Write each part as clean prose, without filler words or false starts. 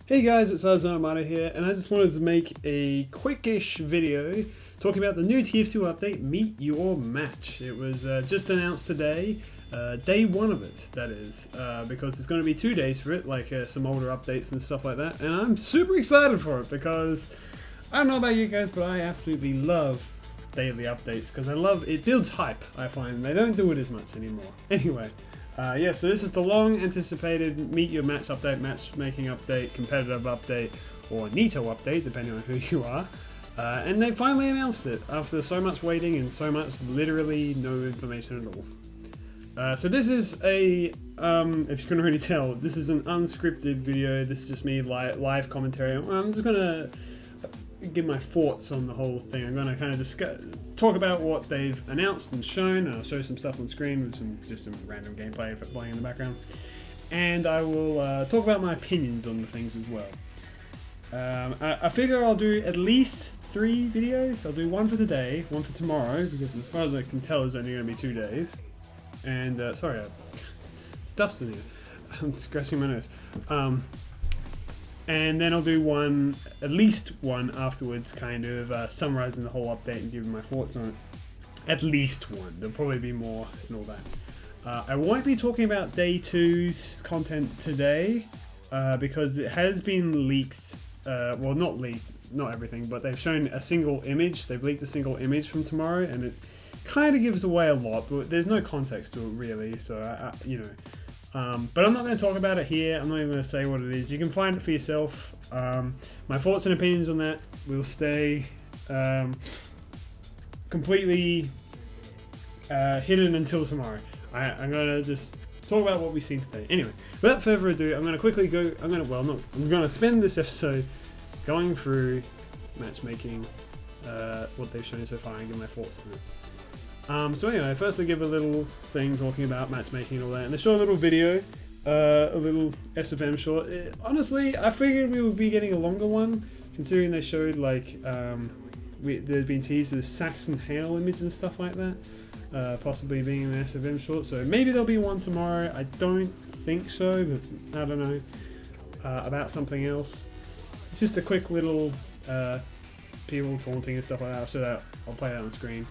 Hey guys, it's Neato here, and I just wanted to make a quickish video talking about the new TF2 update, Meet Your Match. It was just announced today, day one of it, that is, because there's going to be 2 days for it, like some older updates and stuff like that, and I'm super excited for it because, I don't know about you guys, but I absolutely love daily updates because it builds hype, I find. They don't do it as much anymore. Anyway. Yeah, so this is the long anticipated Meet Your Match update, matchmaking update, competitive update, or Neato update, depending on who you are. And they finally announced it after so much waiting and so much literally no information at all. So this is a, if you couldn't already tell, this is an unscripted video. This is just me live commentary. I'm just going to give my thoughts on the whole thing. I'm going to kind of talk about what they've announced and shown, and I'll show some stuff on screen with just some random gameplay playing in the background. And I will talk about my opinions on the things as well. I figure I'll do at least 3 videos. I'll do one for today, one for tomorrow, because as far as I can tell, it's only going to be 2 days. And, sorry, it's dust in here. I'm scratching my nose. And then I'll do at least one afterwards, kind of summarizing the whole update and giving my thoughts on it. At least one. There'll probably be more and all that. I won't be talking about day 2's content today because it has been leaked. Well, not leaked, not everything, but they've shown a single image. They've leaked a single image from tomorrow, and it kind of gives away a lot, but there's no context to it really. So, you know. But I'm not going to talk about it here. I'm not even going to say what it is. You can find it for yourself. My thoughts and opinions on that will stay completely hidden until tomorrow. I'm going to just talk about what we've seen today. Anyway, without further ado, I'm going to quickly go. I'm going to spend this episode going through matchmaking, what they've shown so far, and give my thoughts on it. So anyway, first I give a little thing talking about matchmaking and all that, and they show a little video, a little SFM short. Honestly, I figured we would be getting a longer one, considering they showed like, there'd been teased with Saxon Hale image and stuff like that, possibly being an SFM short, so maybe there'll be one tomorrow. I don't think so, but I don't know, about something else. It's just a quick little, people taunting and stuff like that, so I'll play that on screen.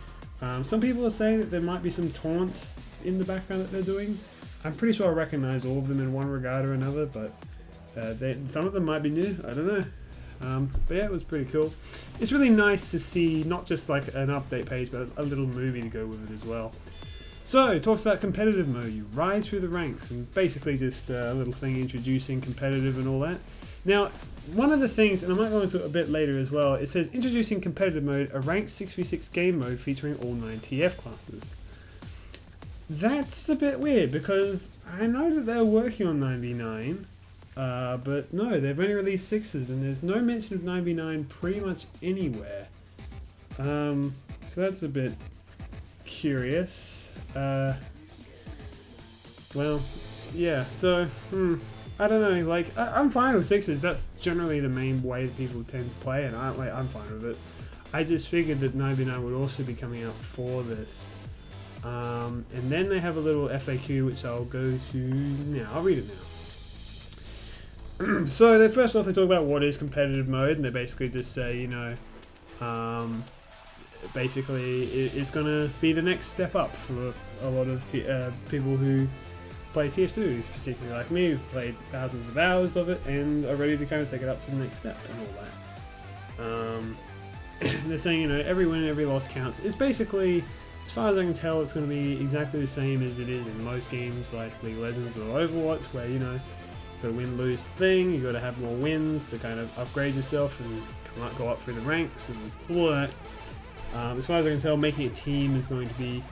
Some people are saying that there might be some taunts in the background that they're doing. I'm pretty sure I recognize all of them in one regard or another, but some of them might be new, I don't know. But yeah, it was pretty cool. It's really nice to see not just like an update page, but a little movie to go with it as well. So, it talks about competitive mode. You rise through the ranks, and basically just a little thing introducing competitive and all that. Now, one of the things, and I might go into it a bit later as well, it says introducing competitive mode, a ranked 6v6 game mode featuring all 9 TF classes. That's a bit weird because I know that they're working on 9v9, but no, they've only released 6s and there's no mention of 9v9 pretty much anywhere. So that's a bit curious. Well, yeah, so, I don't know, like, I'm fine with 6s, that's generally the main way that people tend to play, and I'm fine with it. I just figured that 9v9 would also be coming out for this. And then they have a little FAQ, which I'll go to now. I'll read it now. So, first off, they talk about what is competitive mode, and they basically just say, you know, basically, it's going to be the next step up for a lot of people who play TF2, particularly like me, who've played thousands of hours of it and are ready to kind of take it up to the next step and all that. They're saying, you know, every win, every loss counts. It's basically, as far as I can tell, it's going to be exactly the same as it is in most games like League of Legends or Overwatch, where, you know, you've got a win-lose thing, you've got to have more wins to kind of upgrade yourself and go up through the ranks and all that. As far as I can tell, making a team is going to be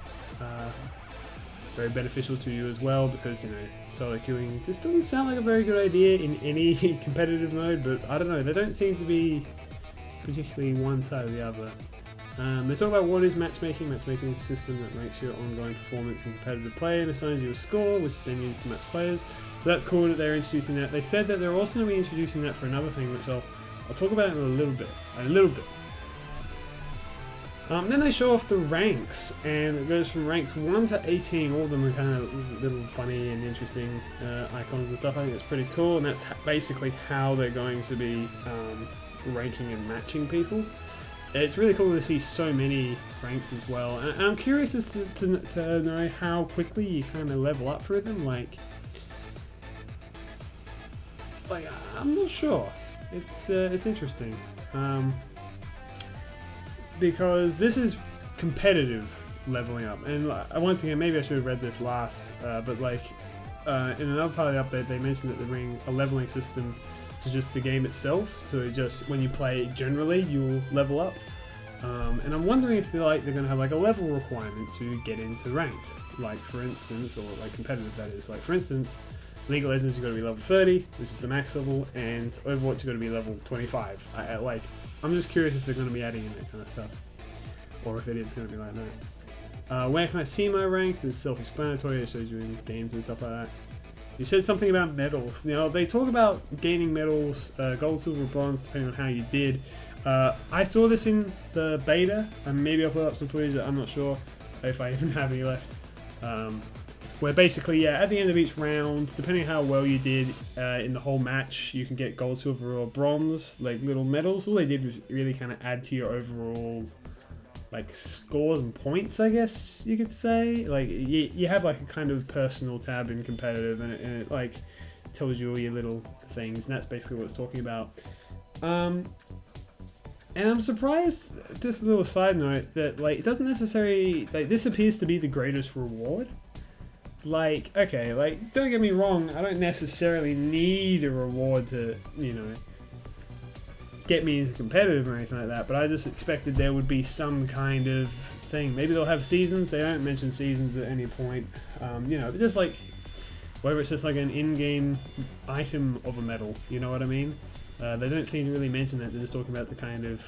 very beneficial to you as well, because, you know, solo queuing just doesn't sound like a very good idea in any competitive mode, but I don't know, they don't seem to be particularly one side or the other. They talk about what is matchmaking. Matchmaking is a system that makes your ongoing performance in competitive play and assigns you a score, which is then used to match players. So that's cool that they're introducing that. They said that they're also going to be introducing that for another thing, which I'll talk about in a little bit. Then they show off the ranks, and it goes from ranks 1 to 18. All of them are kind of little funny and interesting icons and stuff. I think it's pretty cool, and that's basically how they're going to be ranking and matching people. It's really cool to see so many ranks as well, and I'm curious as to know how quickly you kind of level up through them. Like I'm not sure. It's interesting. Because this is competitive leveling up, and once again, maybe I should have read this last, but like in another part of the update, they mentioned that they bring a leveling system to just the game itself. So just when you play generally, you'll level up, and I'm wondering if they're going to have like a level requirement to get into ranks, like for instance, or like competitive that is. Like for instance, League of Legends, you've got to be level 30, which is the max level, and Overwatch, you've got to be level 25. I'm just curious if they're going to be adding in that kind of stuff, or if it is going to be like that. Where can I see my rank? It's self-explanatory. It shows you in games and stuff like that. You said something about medals. Now, they talk about gaining medals, gold, silver, bronze, depending on how you did. I saw this in the beta, and maybe I'll put up some footage. I'm not sure if I even have any left. Where basically, yeah, at the end of each round, depending on how well you did in the whole match, you can get gold, silver, or bronze, like little medals. All they did was really kind of add to your overall, like, scores and points, I guess you could say. Like, you have like a kind of personal tab in competitive, and it like tells you all your little things, and that's basically what it's talking about. And I'm surprised, just a little side note, that like it doesn't necessarily, like, this appears to be the greatest reward. Like, okay, like, don't get me wrong, I don't necessarily need a reward to, you know, get me into competitive or anything like that, but I just expected there would be some kind of thing. Maybe they'll have seasons. They don't mention seasons at any point. You know, just like, whether it's just like an in-game item of a medal, you know what I mean? They don't seem to really mention that. They're just talking about the kind of,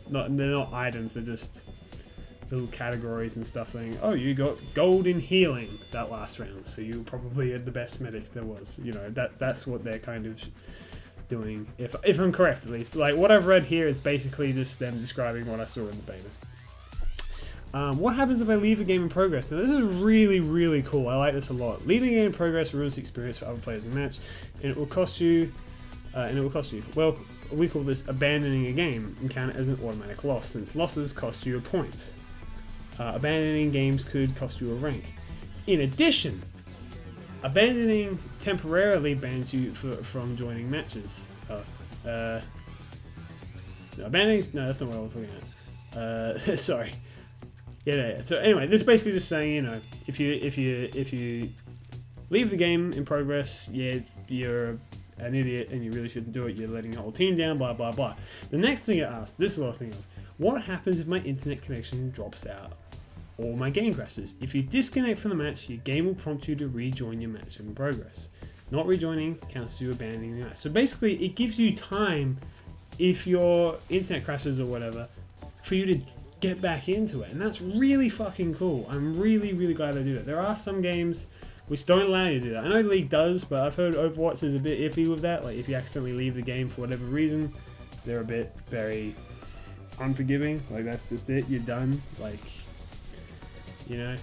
they're not items, they're just little categories and stuff saying, oh, you got gold in healing that last round, so you probably had the best medic there was. You know, that's what they're kind of doing, if I'm correct at least. Like, what I've read here is basically just them describing what I saw in the beta. What happens if I leave a game in progress? Now, this is really, really cool. I like this a lot. Leaving a game in progress ruins the experience for other players in the match, and it will cost you. Well, we call this abandoning a game and count it as an automatic loss, since losses cost you a point. Abandoning games could cost you a rank. In addition, abandoning temporarily bans you from joining matches. Abandoning? No, that's not what I was looking at. Sorry. Yeah. So anyway, this is basically just saying, you know, if you leave the game in progress, yeah, you're an idiot and you really shouldn't do it. You're letting the whole team down. Blah blah blah. The next thing it asks, this is what I was thinking of. What happens if my internet connection drops out or my game crashes? If you disconnect from the match, your game will prompt you to rejoin your match in progress. Not rejoining counts as you abandoning the match. So basically, it gives you time, if your internet crashes or whatever, for you to get back into it. And that's really fucking cool. I'm really, really glad they do that. There are some games which don't allow you to do that. I know League does, but I've heard Overwatch is a bit iffy with that. Like, if you accidentally leave the game for whatever reason, they're a bit very unforgiving. Like, that's just it, you're done. Like, you know,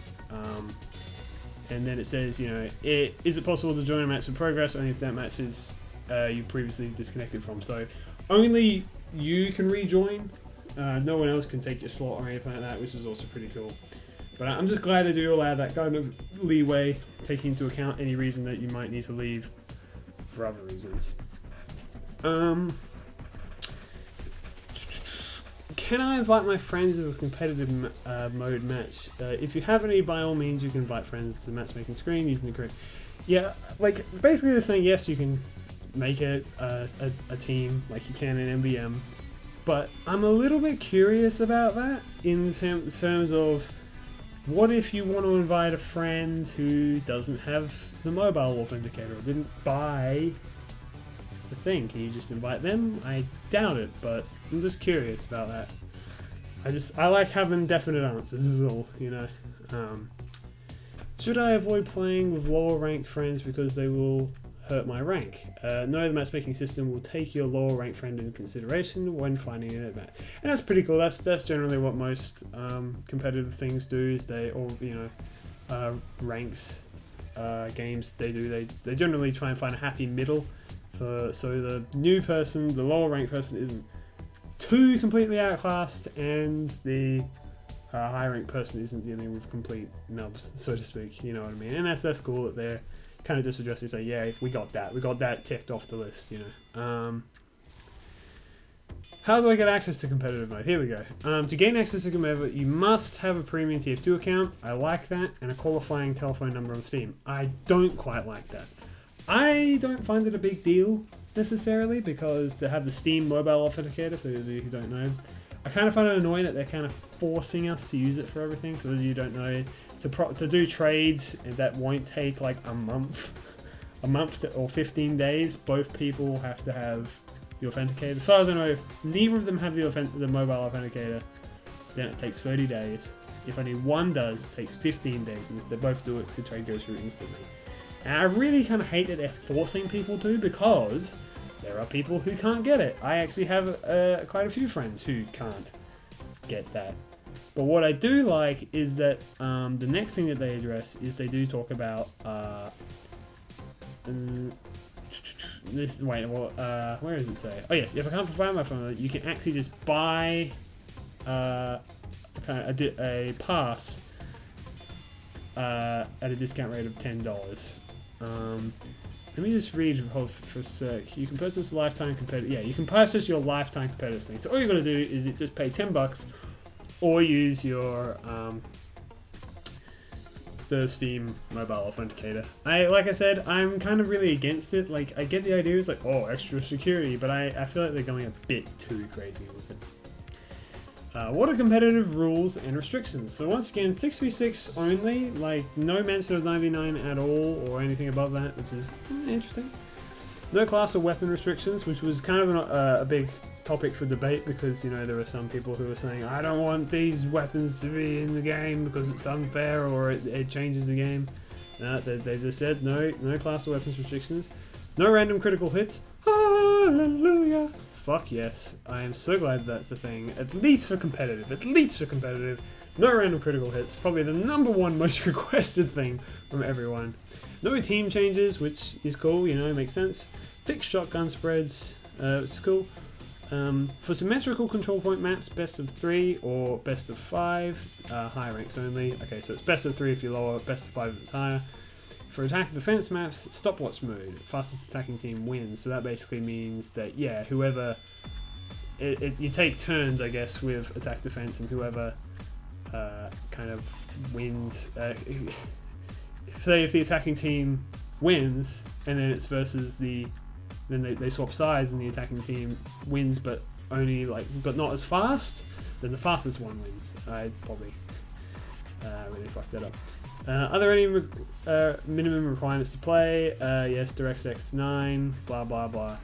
and then it says, you know, is it possible to join a match in progress only if that match is you previously disconnected from? So only you can rejoin, no one else can take your slot or anything like that, which is also pretty cool. But I'm just glad they do allow that kind of leeway, taking into account any reason that you might need to leave for other reasons. Can I invite my friends to a competitive mode match? If you have any, by all means, you can invite friends to the matchmaking screen using the correct. Yeah, like, basically they're saying, yes, you can make a team like you can in MVM, but I'm a little bit curious about that in terms of, what if you want to invite a friend who doesn't have the mobile authenticator or didn't buy the thing? Can you just invite them? I doubt it, but I'm just curious about that. I like having definite answers, is all, you know. Should I avoid playing with lower ranked friends because they will hurt my rank. No, the matchmaking system will take your lower rank friend into consideration when finding a match. And that's pretty cool. That's generally what most competitive things do, is they all, ranks games they do. They generally try and find a happy middle so the new person, the lower ranked person, isn't too completely outclassed, and the high ranked person isn't dealing with complete nubs, so to speak. You know what I mean? And that's cool that they're kind of just addressing, say, yeah, we got that ticked off the list. How do I get access to competitive mode? Here we go. To gain access to competitive, you must have a premium TF2 account. I like that, and a qualifying telephone number on Steam. I don't quite like that. I don't find it a big deal necessarily, because to have the Steam mobile authenticator, for those of you who don't know, I kind of find it annoying that they're kind of forcing us to use it for everything. For those of you who don't know, to do trades that won't take like a month or 15 days, both people have to have the authenticator. As far as I know, if neither of them have the mobile authenticator, then it takes 30 days. If only one does, it takes 15 days, and if they both do it, the trade goes through instantly. And I really kind of hate that they're forcing people to, because there are people who can't get it. I actually have quite a few friends who can't get that. But what I do like is that the next thing that they address is they do talk about where does it say? Oh yes, if I can't provide my phone, you can actually just buy a pass at a discount rate of $10. Let me just read for a sec. You can purchase lifetime competitive. Yeah, you can purchase your lifetime competitive thing. So all you got to do is just pay $10 or use your the Steam mobile authenticator. Like I said, I'm kind of really against it. Like, I get the idea, it's like, oh, extra security, but I feel like they're going a bit too crazy with it. What are competitive rules and restrictions? So once again, 6v6 only, like no mention of 9v9 at all or anything above that, which is interesting. No class or weapon restrictions, which was kind of a big topic for debate, because there are some people who are saying, I don't want these weapons to be in the game because it's unfair or it changes the game. They just said no class or weapons restrictions. No random critical hits. Hallelujah. Fuck yes. I am so glad that's a thing. At least for competitive. No random critical hits. Probably the #1 most requested thing from everyone. No team changes, which is cool, makes sense. Fixed shotgun spreads, which is cool. For symmetrical control point maps, best of 3 or best of 5, high ranks only. Okay, so it's best of 3 if you're lower, best of 5 if it's higher. For attack and defense maps, stopwatch mode, fastest attacking team wins. So that basically means that, yeah, whoever... you take turns, I guess, with attack defense, and whoever kind of wins... say if the attacking team wins, and then it's versus the... Then they swap sides and the attacking team wins, but not as fast, then the fastest one wins. I probably really fucked that up. Are there any minimum requirements to play? Yes, DirectX 9, blah blah blah,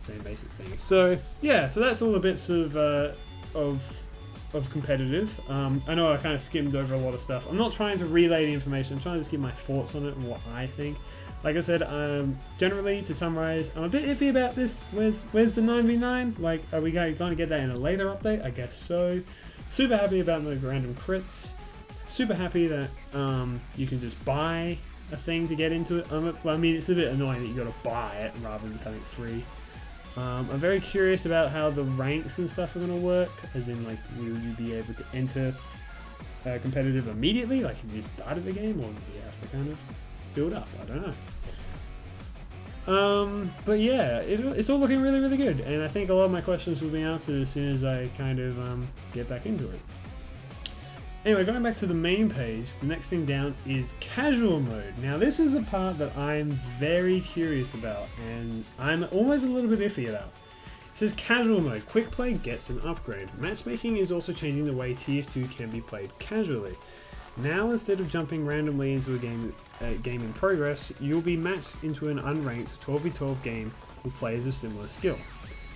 same basic things. So yeah, so that's all the bits of competitive. I know I kind of skimmed over a lot of stuff. I'm not trying to relay the information. I'm trying to just give my thoughts on it and what I think. Like I said, generally, to summarize, I'm a bit iffy about this. Where's the 9v9? Like, are we going to get that in a later update? I guess so. Super happy about no random crits. Super happy that you can just buy a thing to get into it. I mean, it's a bit annoying that you got to buy it rather than just having it free. I'm very curious about how the ranks and stuff are going to work. As in, like, will you be able to enter competitive immediately? Like, if you started the game, or do you have to kind of build up? I don't know. But yeah, it's all looking really, really good, and I think a lot of my questions will be answered as soon as I kind of get back into it. Anyway, going back to the main page, the next thing down is casual mode. Now this is the part that I'm very curious about, and I'm always a little bit iffy about. It says casual mode, quick play gets an upgrade. Matchmaking is also changing the way TF2 can be played casually. Now, instead of jumping randomly into a game in progress, you'll be matched into an unranked 12v12 game with players of similar skill.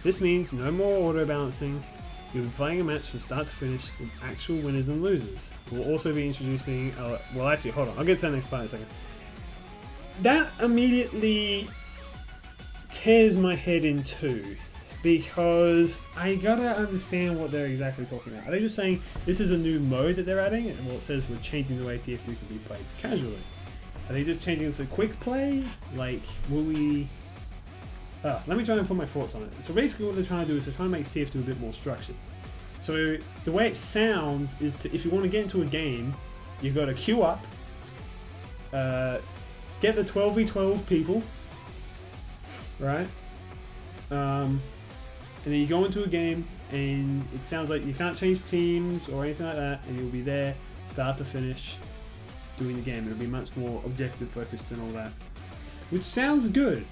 This means no more auto balancing. You'll be playing a match from start to finish with actual winners and losers. We'll also be introducing... well, actually, hold on. I'll get to that next part in a second. That immediately tears my head in two. Because I gotta understand what they're exactly talking about. Are they just saying this is a new mode that they're adding? Well, it says we're changing the way TF2 can be played casually. Are they just changing it to quick play? Like, will we... let me try and put my thoughts on it. So basically what they're trying to do is they're trying to make TF2 a bit more structured. So the way it sounds is to, if you want to get into a game, you've got to queue up, get the 12v12 people, right? And then you go into a game, and it sounds like you can't change teams or anything like that, and you'll be there, start to finish, doing the game. It'll be much more objective focused and all that. Which sounds good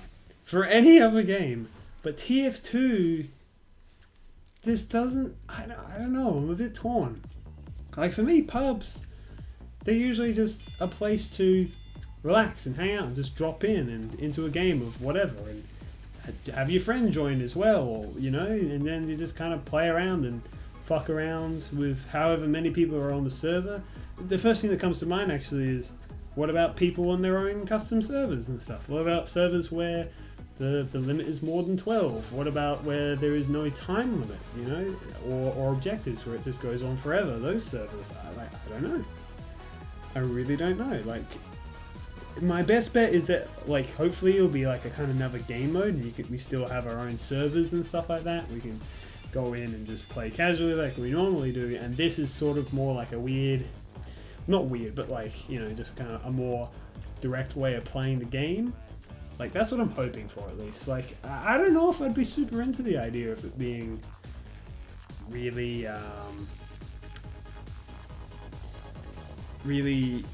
for any other game, but TF2 just doesn't, I don't know, I'm a bit torn. Like for me, pubs, they're usually just a place to relax and hang out and just drop in and into a game of whatever. And have your friend join as well, you know, and then you just kind of play around and fuck around with however many people are on the server. The first thing that comes to mind actually is, what about people on their own custom servers and stuff? What about servers where the limit is more than 12? What about where there is no time limit, you know, or objectives where it just goes on forever? Those servers, I don't know. I really don't know. Like, my best bet is that, like, hopefully it'll be like a kind of another game mode, and we still have our own servers and stuff like that. We can go in and just play casually like we normally do, and this is sort of more like a weird, not weird, but like, you know, just kind of a more direct way of playing the game. Like, that's what I'm hoping for, at least. Like, I don't know if I'd be super into the idea of it being really, really,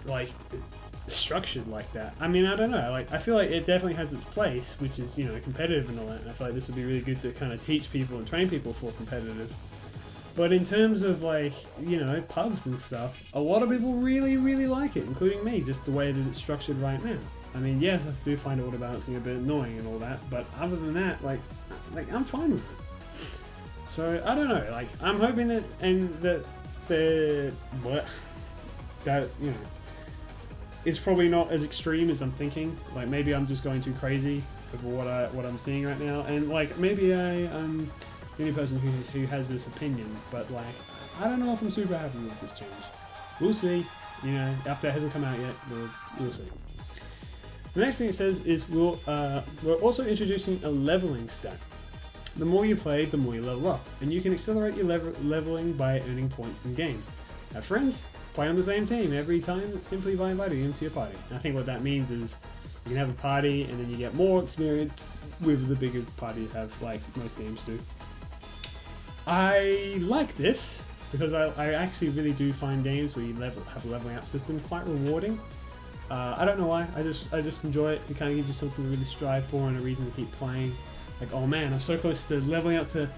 like, structured like that. I mean, I don't know. Like, I feel like it definitely has its place, which is, you know, competitive and all that. And I feel like this would be really good to kind of teach people and train people for competitive. But in terms of, like, you know, pubs and stuff, a lot of people really, really like it, including me, just the way that it's structured right now. I mean, yes, I do find auto balancing a bit annoying and all that, but other than that, like I'm fine with it. So I don't know. Like, I'm hoping that that you know, it's probably not as extreme as I'm thinking. Like, maybe I'm just going too crazy over what I'm seeing right now, and like maybe I'm the only person who has this opinion. But like, I don't know if I'm super happy with this change. We'll see. You know, after it hasn't come out yet, we'll see. The next thing it says is we're also introducing a leveling stat. The more you play, the more you level up, and you can accelerate your leveling by earning points in game. Have friends? Play on the same team every time simply by inviting them to your party. And I think what that means is you can have a party and then you get more experience with the bigger party you have, like most games do. I like this because I actually really do find games where you have a leveling up system quite rewarding. I don't know why, I just enjoy it. It kind of gives you something to really strive for and a reason to keep playing. Like, oh man, I'm so close to leveling up to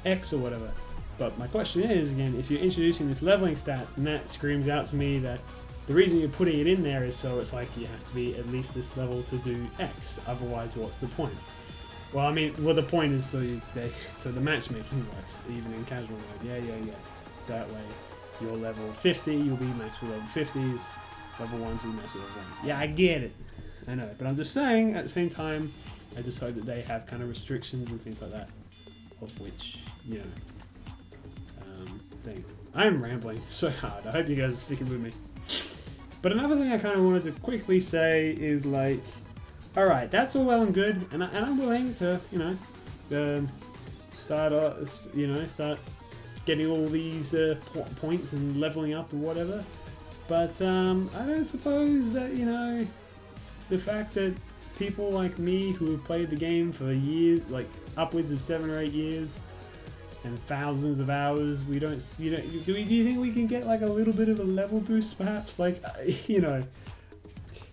X or whatever. But my question is, again, if you're introducing this leveling stat, and that screams out to me that the reason you're putting it in there is so it's like you have to be at least this level to do X, otherwise what's the point? Well, I mean, the point is so the matchmaking works, even in casual mode. Yeah. So that way, you're level 50, you'll be matched with level 50s, level 1s will be matched with level 1s. Yeah, I get it. I know, but I'm just saying, at the same time, I just hope that they have kind of restrictions and things like that, of which, you know, thing. I'm rambling so hard. I hope you guys are sticking with me. But another thing I kind of wanted to quickly say is, like, alright, that's all well and good, and I'm willing to, you know, start getting all these points and leveling up or whatever. But I don't suppose that, you know, the fact that people like me who have played the game for years, like upwards of 7 or 8 years, and thousands of hours, do you think we can get like a little bit of a level boost perhaps? Like, you know,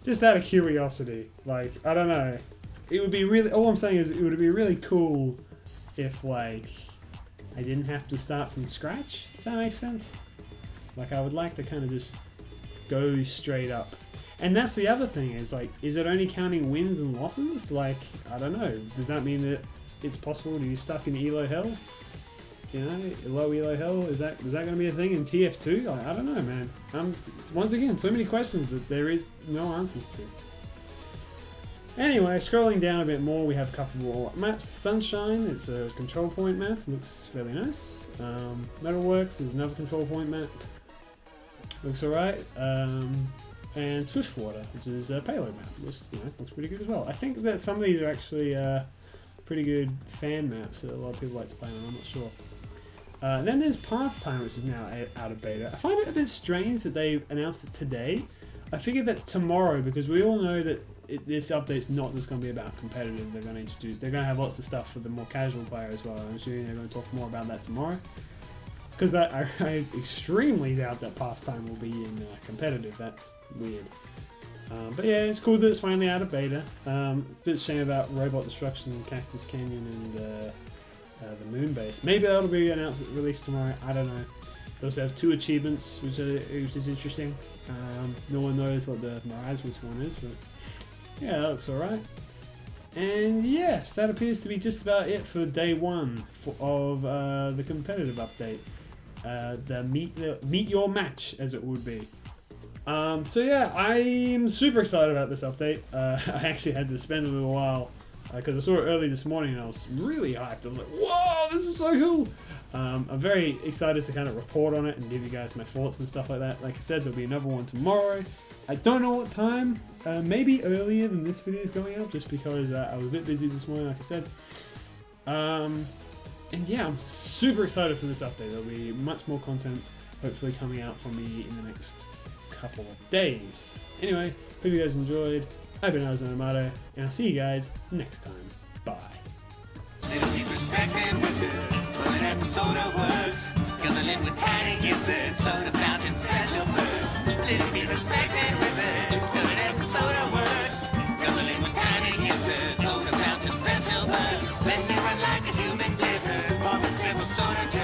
just out of curiosity, like, I don't know. It would be really, all I'm saying is it would be really cool if, like, I didn't have to start from scratch, if that makes sense. Like, I would like to kind of just go straight up. And that's the other thing, is like, is it only counting wins and losses? Like, I don't know. Does that mean that it's possible to be stuck in elo hell? You know, low elo hell, is that going to be a thing in TF2? Like, I don't know, man. Once again, so many questions that there is no answers to. Anyway, scrolling down a bit more, we have a couple more maps. Sunshine, it's a control point map, looks fairly nice. Metalworks is another control point map, looks alright. And Swiftwater, which is a payload map, looks pretty good as well. I think that some of these are actually pretty good fan maps that a lot of people like to play on, I'm not sure. And then there's Pastime, which is now out of beta. I find it a bit strange that they announced it today. I figured that tomorrow, because we all know that this update's not just going to be about competitive. They're going to have lots of stuff for the more casual player as well. I'm assuming they're going to talk more about that tomorrow. Because I extremely doubt that Pastime will be in competitive. That's weird. But yeah, it's cool that it's finally out of beta. A bit of shame about Robot Destruction, Cactus Canyon, and the Moon Base. Maybe that'll be announced released tomorrow. I don't know. They also have 2 achievements, which is interesting. No one knows what the Marasmus one is, but yeah, that looks alright. And yes, that appears to be just about it for day 1 of the competitive update. The meet your match, as it would be. So yeah, I'm super excited about this update. I actually had to spend a little while because I saw it early this morning and I was really hyped. I was like, whoa, this is so cool! I'm very excited to kind of report on it and give you guys my thoughts and stuff like that. Like I said, there'll be another one tomorrow. I don't know what time, maybe earlier than this video is going out, just because I was a bit busy this morning, like I said. And yeah, I'm super excited for this update. There'll be much more content hopefully coming out from me in the next couple of days. Anyway, hope you guys enjoyed. I've been Neato, and I'll see you guys next time. Bye. Little deep respects and wishes, well, an episode of words. Guzzling with tiny gizzards, soda fountain special birds. Little deep respects and wishes, well, an episode of words. Guzzling with tiny gizzards, soda fountain special birds. Let me run like a human blizzard, Bob and Slip was soda.